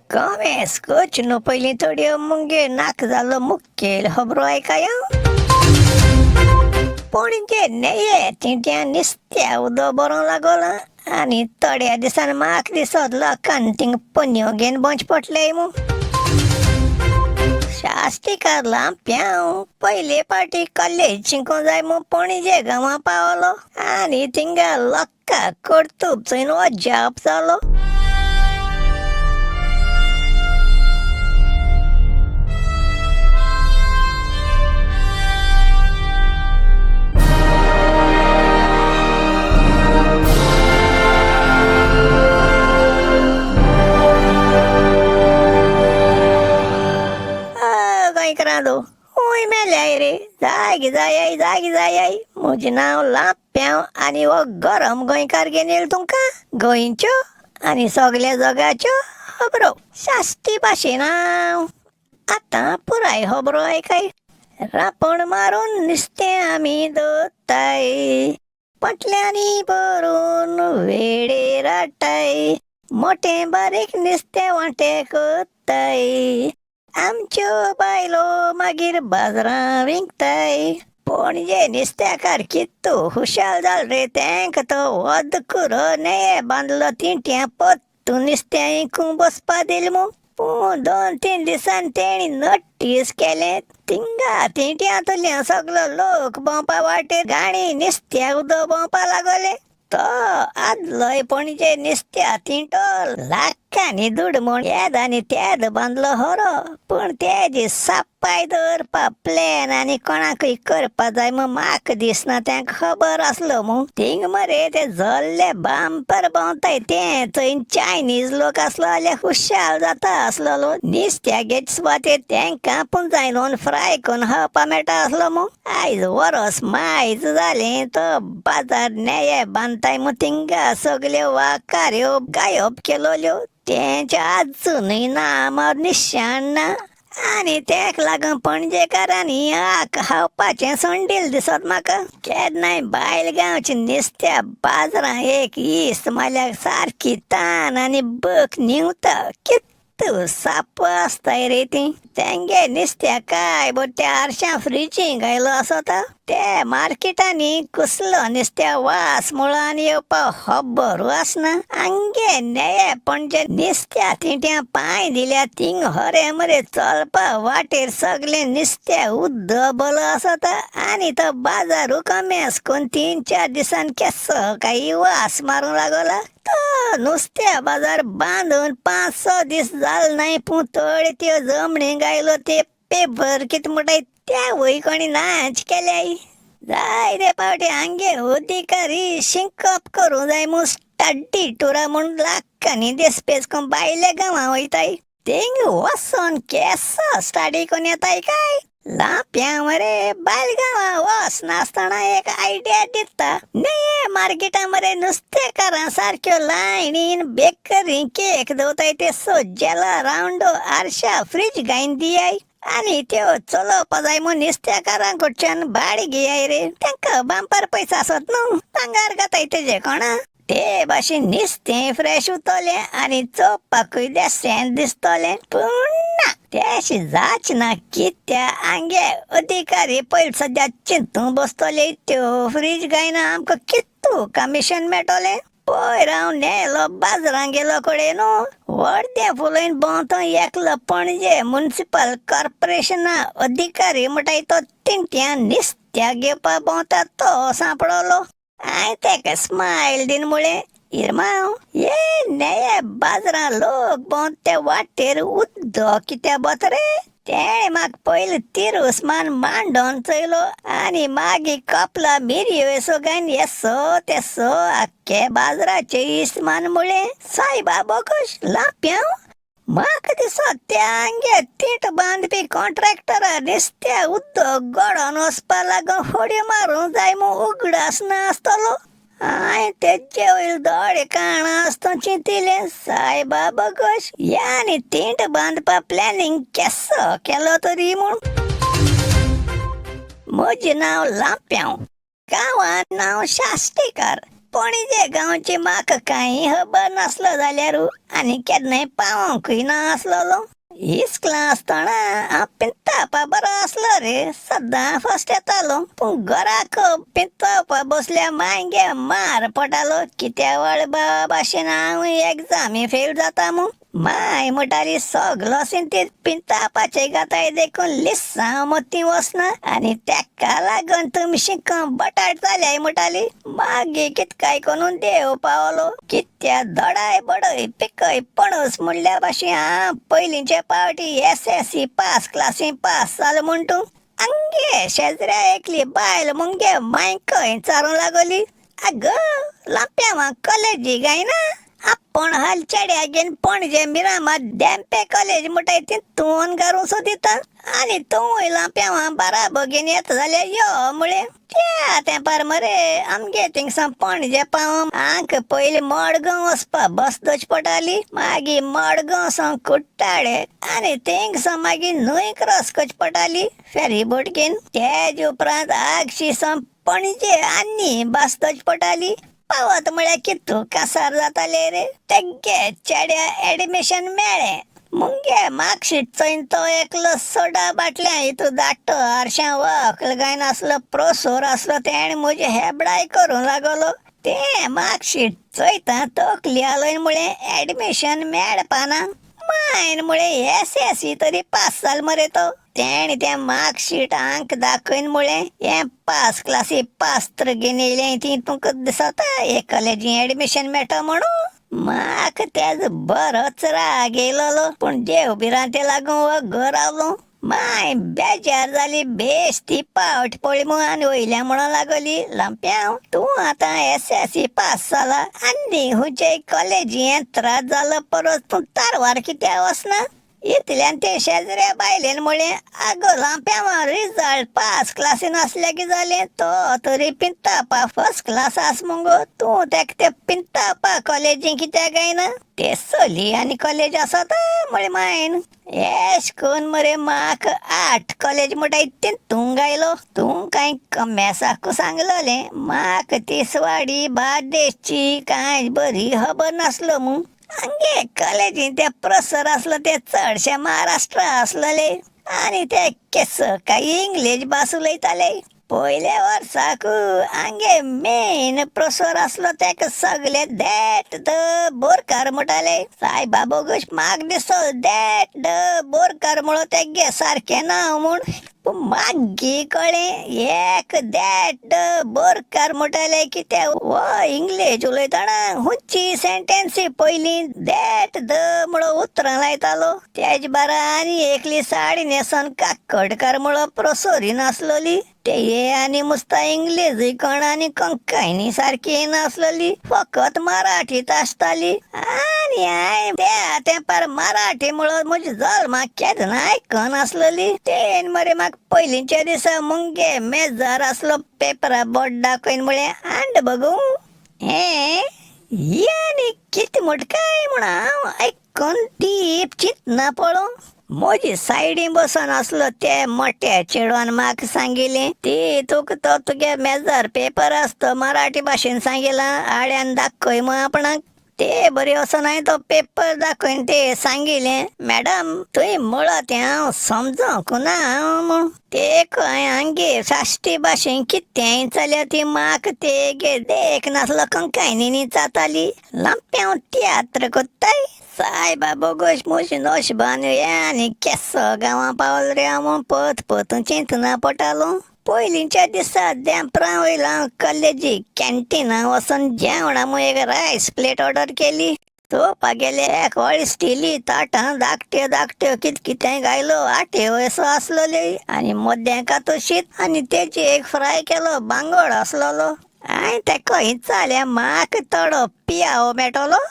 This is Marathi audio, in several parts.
Comes coach no pălintorio Munge नाक झालं मुक्केल हबरो ऐकाय पोणींचे नेये तिंट्या निस्त्या उदो बरो लागोला आणि तड्या दिसान माक दिसतला कांतिंग पन्यो घेन बंच पटले मु शास्ती कारला प्याव पहिले पार्टी कॉलेज चिंको जाय मु पोणीजे गावा पावलो आणि तिंगा लक्का करतूप चैन वजाप झालो करादो ओय मेल्याय रे जागी जाय म्हजें नांव लाप्याव आनी हो गरम गोंयकार घेवन येल तुमकां गोंयच्यो आनी सगल्या जगाच्यो खबरो शास्ती भाशेन हांव आतां पुराय खबरो ऐकाय रापण मारून नुस्तें आमी धरताय पटल्यांनी भरून वेडे राटाय मोठें बारीक नुस्तें वांटे करताय आमच्यो बायलो मागीर बाजारां विकताय पणजे नुस्त्याकार कित्तू हुशाल जाल रे तेंक तो वध कुरो नेये बांदलो तिंट्या पत्तू नुस्त्या इकूं बसपा दिल मू पूण 2-3 दिसान तेणी नोटीस केलें तिंगा तिंट्यांतल्या सगलो लोक भोंवपा वाटेर गाणी नुस्त्या उदो भोंवपा लागले तो आदलोय पणजे नुस्त्या तिंटो लाखांनी दूड म्हूण येद आनी तेद बांदलो हरो पूण तेजी सापाय दवरपा प्लॅन आनी कोणाकूय करपा जाय म्हूण म्हाका दिसना तेंक खबर आसलो मू थिंग मरे ते जल्ले बांपर भोंवताय ते थंय चायनीज लोक आसलो जाल्यार हुशाल जाता आसलो नुस्त्यागे सुवातेर तेंकां पूण जाय न्हू फ्राय करून खावपा मेळटा आसलो मू आयज वरोस मायज जालें तो बाजार नेये बांदताय मू थिंगा सगल्यो वाकाऱ्यो गायब केलोल्यो तेंच्या अजुनूय नामार निशाण ना आनी तेक लागून पणजेकारांनी खावपाचें सोंडील दिसत म्हाका केन्नाय भायल गांवच्या नुस्त्या बाजारां एक इस्त मारल्यार सारकी तान आनी बक निवता कित्तू साप आसताय रे ती तेंगे नुस्त्या काय बट त्या आरश्या फ्रिजींग आयलो आसता ते मार्केटांनी कसलो नुस्त्या वास मुळान येवपा खबर आसना आंगे नेये पणजे नुस्त्या तिंट्या पांय दिल्या थिंग हरे मरे चलपा वाटेर सगले नुस्त्या उद्दबलो आसता आनी तो बाजार उकामेस कोण 3-4 दिसान केसो काही वास मारूंक लागला तो नुस्त्या बाजार बांदून 5-6 दीस जाल नाय पूण थोडे त्यो जमणीक आयलो ते पेपर कित म्हणटाय त्या वय कोणी नाच केल्याय जाय रे पावटे आंगे अधिकारी शिंकप करूं जाय मू स्टडी टुरा म्हूण लाखांनी देसपेस कोण भायल्या गांवां वयताय थिंग वचोन केसो स्टडी कोन्न येताय काय लाप्या मरे भायल गांवां वच नासतना एक आयडिया दिता नेये मार्केटां मरे नुस्तेकारां सारक्यो लायनीन बेकरी केक दवरताय ते सोज्जेला रावंडो आरशा फ्रीज घायन दियाय आनी त्यो चलोवपा जाय म्हूण नुस्तेकारां कडच्यान भाडे घेयाय रे तांकां बांपर पयसो आसत न्हू पांगार घाताय तेजे कोणा ते भाशेन नुस्तें फ्रेश उरतलें आनी चोवपाकूय देसेंत दिसतलें पूण ना तेशें जाचना कित्या आंगे अधिकारी पयलीं सद्या चिंतूं बसतले त्यो फ्रीज घायना आमकां कित्तू कमिशन मेळटलें पय राव नेलो बाजारांत गेलो कडेन न्हू व्हडदें फुलयन भोंवतो एकलो पणजे म्युनिसिपल कॉर्पोरेशना अधिकारी म्हणटाय तो तिंट्या नुस्त्या घेवपा भोंवता तो सांपडलो हांवें तेका स्मायल दिन म्हळें इरमाव ये नेये बाजारां लोक भोंवते वाटेर उद्दो कित्या बत रे तेणें म्हाका पयलीं तिरूस मान मांडोन चयलो आनी मागीर कपला मिरयो एसो घायन येसो तेसो आख्खे बाजाराचे इश्ट मान म्हळें सायबा बोगोश लाप्याव म्हाका दिसता त्या आंगे तीट बांदपी कॉन्ट्रॅक्टरा नुस्त्या उद्दोग घडोवन वचपा लागून होडयो मारूंक जाय म्हूण उगडास नासतलो हांवें तेजे वयर दोडे काणां आसता चिंतिलें सायबा बोगोश यानी तीट बांदपा प्लॅनिंग केसो केलो तरी म्हूण म्हजें नांव लाप्याव गांवांत नांव शास्तीकार पणजे गांवची म्हाका कांय खबर नासलो जाल्यार आनी केन्नाय पावोंकूय नासलोलो. इस्कलां आसतना हांव पिंतावपा बरो आसलो रे, सद्दां फर्स्ट येतालो. पूण घराक पिंतावपा बसल्या मांगे मार पडटालो कित्या वळबा भाशेन हांव एग्जामी फेल जाता म्हूण. माय म्हणटाली सगलो सिंतीत पिंतावपाचे गाताय देखून लिस्सांव मोती वचना आनी तेका लागून तुमी शिकून बटाट जाल्याय म्हणटाली. मागीर कितकाय करून देव पावलो. कित्या धडाय बडय पिकय पणस म्हणल्या भाशेन हांव पयलींचे पावटी SSC पास क्लासी पास जालो म्हूण तूं. आंगे शेजऱ्या एकली बायल मुंगे मांयकय चारूं लागली, आग लांप्या कॉलेजी गायना. आपण हाल चेड्या घेवन पणजे मिरामार देंपे कॉलेज म्हणटाय तितून घालूं सोदिता आनी तूंय लांप्या बारा बेगीन येता जाल्यार यो म्हळें. त्या तेंपार मरे आमगे थिंगसां पणजे पावोन हांक पयलीं मडगांव वचपा बस धरची पडटाली. मागीर मडगांव सावन कुट्टाळे आनी थिंगसां मागीर न्हंय क्रॉस करची पडटाली फेरी बोट घेवन. तेज उपरांत आगशी सावन पणजे आनी बस धरची पडटाली. पावत म्हळ्यार कितू कासार जाताले रे. तेगे चेड्या एडमिशन मेळ्ळें. मुंगे मार्कशीट चोयन तो एकलो सोडा बाटल्या हितू धाडटो हारश्यां वखल गायन आसलो प्रोसोर आसलो. तेणें म्हजी हेबडाय करूं लागलो. तें मार्कशीट चोयता तकली आलोय मुळें एडमिशन मेळपाना. मायन मुळें SSC तरी पास जाल मरे तो. तेणें तें मार्कशीट हांक दाखयन मुळें हें पास क्लासी पास्त्र घेवन येयलें ती तुका दिसता हे कॉलेजी एडमिशन मेळटा म्हणून. म्हाका तेजो बरोच राग येयलोलो पूण देव बिरांते लागून घर रावलो. माय बेजार जाली बेश्टी पावट पळय म्हूण आनी वयल्या म्हणून लागली, लांप्या तूं आतां SSC पास जाला आनी हुंचे कॉलेजी त्रास जालो परस तूं तारवार कित्याक वचना. इतल्यान ते शेजऱ्या बायलेन म्हळें, आगो लांप्या रिजल्ट पास क्लासीन आसल्या की जालें, तो तरी पिंतावपा फर्स्ट क्लास आस मुगो. तूं तेका ते पिंतावपा कॉलेजी कित्याक गायना. ते चली आनी कॉलेज आसता म्हळें मायन. एश कोन मरे म्हाका 8 कॉलेज म्हणटाय तितूंक गायलो. तूं कांय कमेसाकू सांगलोलें म्हाका तिसवाडी बार्देशची कांय बरी खबर नासलो म्हूण. आंगे कॉलेजीन ते प्रोफेसर आसलो ते चडशे महाराष्ट्रा आसलोले आनी ते केस काय इंग्लीश भास उलयताले. पयल्या वर्साक आंगे मेन प्रोफेसर आसलो तेका सगळे दॅट द बोरकार म्हणटाले. सायबा बोगूश म्हाका दिसलो दॅट द बोरकार म्हणून तेगे सारकें नांव म्हूण. पूण मागीर कळ्ळें एक दॅट द बोरकार म्हणटाले की ते वो इंग्लीश उलयतना हुंची सेंटेन्सी पयलीं दॅट द म्हणून उतरां लायतालो. तेज बारा आनी एकली साडी न्हेसोन काकडकार म्हणून प्रोफेसरीन आसलोली. ते आनी मुस्ता इंग्लीजूय कळना आनी कोंकणी सारकी येनासलोली, फकत मराठीत आसताली. आनी हांवें त्या तेंपार मराठी म्हणून म्हज्या जल्माक केन्ना आयकून नासलोली. तेन मरे म्हाका पयलींच्या दिसा मुंगे मेजार आसलो पेपरा बोट दाखयन म्हळें आंड बगू हें ही आनी कितें म्हट काय म्हूण हांव आयकून टीप चिंतना पळोव. म्हजी सायडीन बसून आसलो ते मोठ्या चेडवान म्हाका सांगिल्लें, ती तुका तो तुगे मेजार पेपर आसता मराठी भाशेन सांगिला आड्यान दाखय म्हूण आपणाक. ते बरी वचोन हांवें तो पेपर दाखयन ते सांगिल्लें, मॅडम तुवें म्हळो तें हांव समजूंक ना म्हूण. ते खंय आंगे साश्टी भाशेन कितेंय जाल्यार ती म्हाका तेगे देख नासलो कोंकणीनी जाताली. लांप्या तियात्र कोत्ताय. सायबा बोगोश म्हजी नोशबान आनी केस गांवां पावल रे हांव पत पतून चिंतना पडटालो. पयलींच्या दिसा देंपरां वयलो हांव कॉलेजी कॅन्टिना वचोन जेवणा म्हूण एक रायस प्लेट ऑर्डर केली. चोवपा गेले एक व्हडली स्टिली ताटां धाकट्यो धाकट्यो कितें गायलो आट्यो असो आसलोली आनी मद्याक तो शीत आनी तेजी एक फ्राय केलो बांगोड आसलोलो. हांवें तेका विचारलें म्हाका थोडो पियाव मेळटलो.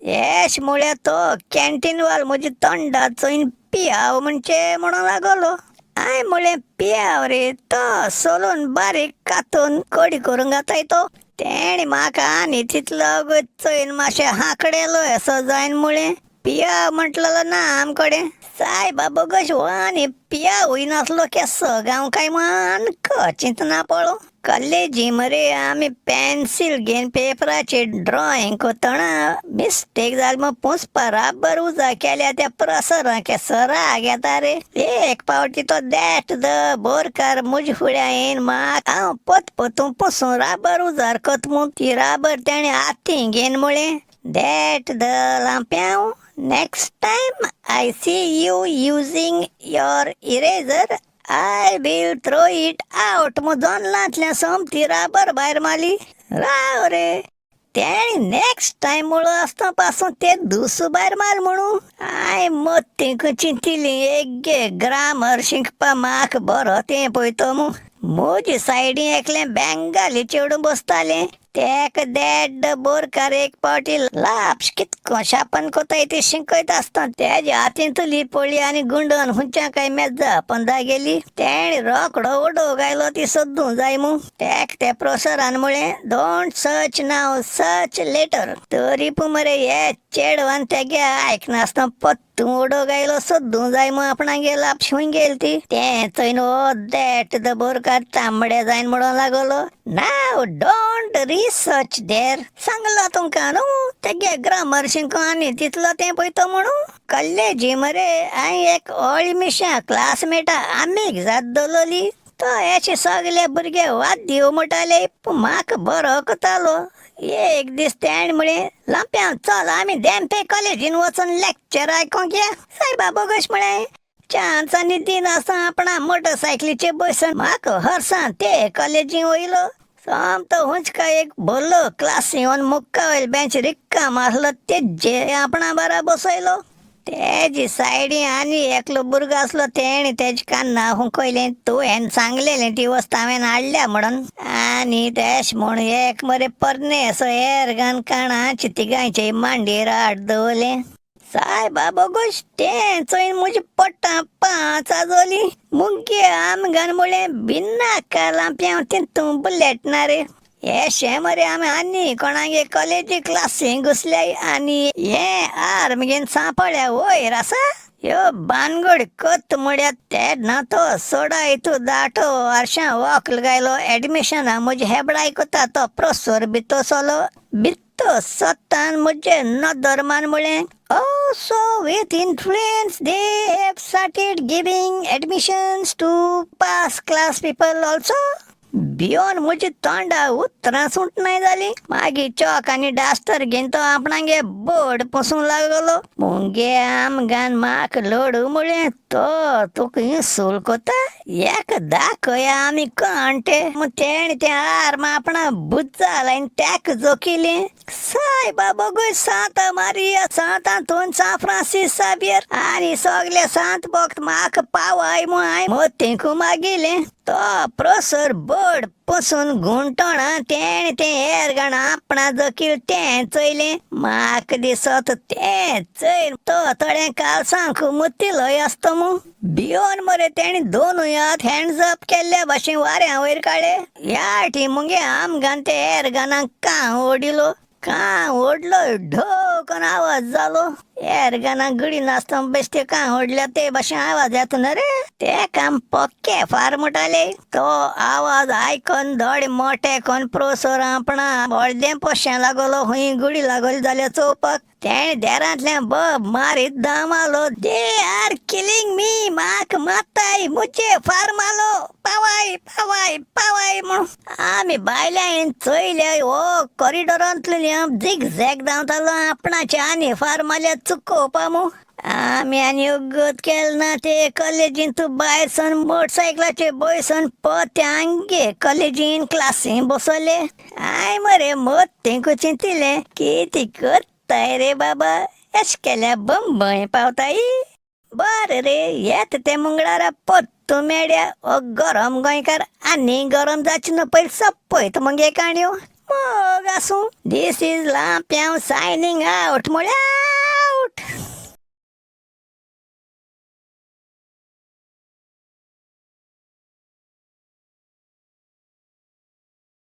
एश म्हळ्यार तो कॅन्टीनवाल म्हजी तोंडा चोयन पियाव म्हणचे म्हणून लागलो. हांवें म्हळें पियाव रे, तो सोलून बारीक कातून कडी करूंक घाताय तो. तेणें म्हाका आनी तितलो चोयन मातशें हांकडेलो असो जायन म्हळें पियाव म्हटलेलो ना आमकडेन. सायबा बोगोश हो आनी पियावूय नासलो केस गांव काय म्हण चिंतना पळो. कॉलेजी मरे आम्ही पेन्सिल घेऊन पेपराचे ड्रॉइंग कोतना मिस्टेक जाल मग पुस बराबर उजा केल्या त्या प्रसरांके सरा घेता रे एक पावटी तो दॅट द बोरकार मुज फुड्या येईन माक हांव पोतून पुसून राबर उजार कतमून ती राबर त्याने हाती घेन मुळे दॅट द लांप्याव next time I see you using your eraser I will throw it out मग दोन लांतल्या सोमती राबर भायर मारली राव रे त्याने नेक्स्ट टाइम मुळ असता पासून ते दुसू भायर मार म्हणू आय मग चिंतिली एक ग्रामर शिकपा माक बरो ते पळयतो मू मोजी सायडी एकले बेंगाली चेडून बसताले तेक दॅड बोरकार एक पावटी लाप्स कितको शापन कोता ते शिकयत आसता तेज्या हातीन तुली पळी आनी गुंडन हुंच्या काय मेजा पंदा गेली तेणे रोकडो उडो गायलो ती सोदूं जाय मू तेक ते प्रोफेसरान मुळे डोंट सर्च नाव सर्च लेटर तरी पू मरे हे चेडवान तेगे आयकनासतना तूं उडो गायलो सोदूं जाय मग आपणा गेला आपशिवून गेल ती ते थंय दॅट द बोरकार तांबडे जायन म्हणून लागलो नाव डोंट रिसर्च देर सांगला तुमका न्हू तेगे ग्रामर शिंको आनी तितलो ते पळयतो म्हणू कॉलेजी मरे हांवें एक ओळमिशा क्लासमेटा आमीक जात दवरली तो याचे सगळे भुरगे वाद दिव म्हणटाले म्हाका बरो कोतालो एक दीस तेण म्हळे लांप्या चल आमी देंपे कॉलेजीन वचून लेक्चर आयकोंक या सायबा बोगश म्हळे चान्सांनी दिन आसा आपणा मोटरसायकलीचे बसून म्हाका हरसां ते कॉलेजीन वयलो सोमतो हुंचका एक बोल्लो क्लास येवन मुक्का वयल बेंच रिक्काम आसलो तेजे आपणा बरा बसयलो तेजी सायडी आनी एकलो भुरगो आसलो तेणे तेजे कान्ना हुंकयलें तुवें सांगलेलें ती वस्त हांवें हाडल्या म्हणून आनी तेश म्हूण एक मरे परने असो एरगान काणाची तिगांयचे मांडयेर हाड दवरलें सायबा बोगोश तें चोयन म्हजी पोट्टां पांच आजोली मुगे आमगान म्हळें भिन्नाका लांप्या तितून बुलेट ना रे हे मरे आमी आनी कोणागे कॉलेजी क्लासीक घुसल्याय आनी हे आर मगेन सांपळ्या वयर आसा ह्यो बानगड कत म्हळ्यार ते ना तो सोडा इतू दाटो वर्सां वॉकल गायलो एडमिशना म्हजी हेबडाय कोता तो प्रोफेसर बितो सोलो बितो सत्तान म्हजे नदरमान म्हळें so with influence they have started giving admissions to pass class people also भियोन म्हजी तोंडा उतरां सुटनाय जाली मागीर चॉक आनी डास्टर घेवन तो आपणागे बोर्ड पुसूंक लागलो मुगे आमगान म्हाका लोडू म्हळें तो तुका इंसूल कोता एक दाखया आमी कणटे मग तेणे ते आर्म आपणा बुज्जा लायन तेक जोकिलें सायबा बोगोय सांत मारिया सांतांतून सान फ्रांसीस साबियर आनी सगळे सांत भक्त म्हाका पावाय म्हूण हांवें मोतींकू मागिलें तो प्रोफेसर बोर्ड पुसून घुंटोणा तेणे ते एरगाण आपणा जकील तें चयलें म्हाका दिसत तें चैन तो थोड्या कालसांक मुतिलोय आसतो मू भियोन मरे तेणे दोनूय हात हँड्स अप केल्ल्या भाशेन वाऱ्या वयर काडले ह्या टी मुगे आमगान ते एरगानाक कां ओडिलो कां ओडलो ढो करून आवाज जालो एरगाना गडी नासतना बेश्टे कां ओडल्या ते भाशेन आवाज येता ना रे ते काम पक्के फार म्हणटाले तो आवाज आयकून धोडे मोठे कोण प्रोफेसर आपणा व्हडलें पोश्यां लागलो हूंय गुडी लागली जाल्यार चोवपाक तेणे देरांतल्यान बब मारीत दामालो दे आर किलिंग मी म्हाका मारताय मुझे फार मालो पावाय पावाय पावाय म्हणून आमी बायल्यान चयले हो कॉरिडोरांतल्यान झिग झॅग धांवतालो आपणाचे आनी फार मारल्या चुकोवपा मू आमी आनी उगत केल ना ते कॉलेजीन तूं भायर सन मोटरसायकलाचेर बसून पोत्यांगे कॉलेजीन क्लासीन बसले हांवें मरे मोतींकू चिंतिलें कितें करताय रे बाबा एश केल्या बंबय पावताय बरें रे येत ते मुंगळारा पोत्तू मेड्या ओ गरम गोंयकार आनी गरम जाची न्हू पयलीं सोंपयत मगे काणयो मग आसूं दीस इज लांप्याव सायनिंग आवट म्हळ्या